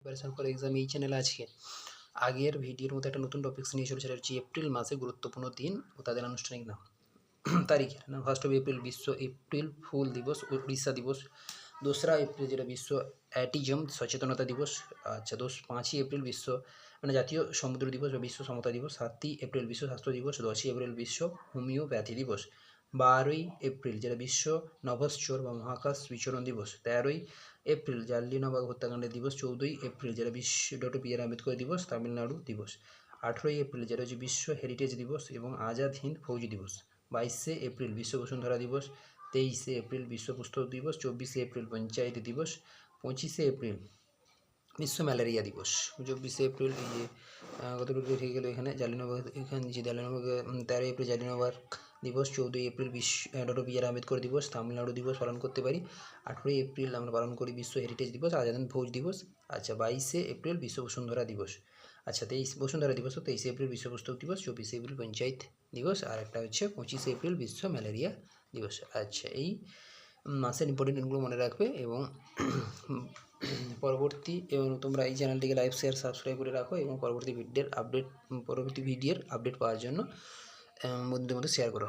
Preparation for exam এই চ্যানেলে আজকে আগের ভিডিওর মতো একটা নতুন টপিক্স নিয়ে চলে, সেটা হচ্ছে এপ্রিল মাসে গুরুত্বপূর্ণ দিন ও তাদের আনুষ্ঠানিক নাম। তারিখের না, 1 এপ্রিল বিশ্ব এপ্রিল ফুল দিবস উড়িষ্যা দিবস। 2 এপ্রিল যেটা বিশ্ব অ্যাটিজম সচেতনতা দিবস। আচ্ছা 5 এপ্রিল বিশ্ব মানে জাতীয় সমুদ্র দিবস বা বিশ্ব সমতা দিবস। 7 এপ্রিল বিশ্ব স্বাস্থ্য দিবস। 10 এপ্রিল বিশ্ব হোমিওপ্যাথি দিবস। 12 এপ্রিল যেটা বিশ্ব নভশ্চর বা মহাকাশ বিচরণ দিবস। 13 এপ্রিল জালিয়ানওয়ালাবাগ হত্যাকাণ্ডের দিবস। 14 এপ্রিল যেটা বিশ্ব ডক্টর বি আর আম্বেদকর দিবস তামিলনাড়ু দিবস। 18 এপ্রিল যেটা হচ্ছে বিশ্ব হেরিটেজ দিবস এবং আজাদ হিন্দ ফৌজ দিবস। 22 এপ্রিল বিশ্ব বসুন্ধরা দিবস। 23 এপ্রিল বিশ্ব পুস্তক দিবস। 24 এপ্রিল পঞ্চায়েত দিবস। 25 এপ্রিল বিশ্ব ম্যালেরিয়া দিবস। 24 এপ্রিল এই যে কতটুকু ঠিক গেলো এখানে জালিয়ানওয়ালাবাগ, এখানে যে জালিয়ানওয়ালাবাগ 13 এপ্রিল জালিয়ানওয়ালাবাগ দিবস। 14 এপ্রিল বিশ্ব ডক্টর বি আর আম্বেদকর দিবস তামিলনাড়ু দিবস পালন করতে পারি। 18 এপ্রিল আমরা পালন করি বিশ্ব হেরিটেজ দিবস আজাদ হিন্দ ফৌজ দিবস। আচ্ছা 22 এপ্রিল বিশ্ব বসুন্ধরা দিবস। আচ্ছা 23 বসুন্ধরা দিবস। 23 এপ্রিল বিশ্ব পুস্তক দিবস। 24 এপ্রিল পঞ্চায়েত দিবস আর একটা হচ্ছে 25 এপ্রিল বিশ্ব ম্যালেরিয়া দিবস। আচ্ছা এই মাসের ইম্পর্টেন্ট দিনগুলো মনে রাখবে এবং পরবর্তী এবং তোমরা এই চ্যানেলটিকে লাইক শেয়ার সাবস্ক্রাইব করে রাখো এবং পরবর্তী ভিডিওর আপডেট পাওয়ার জন্য বন্ধুদের মধ্যে শেয়ার করো।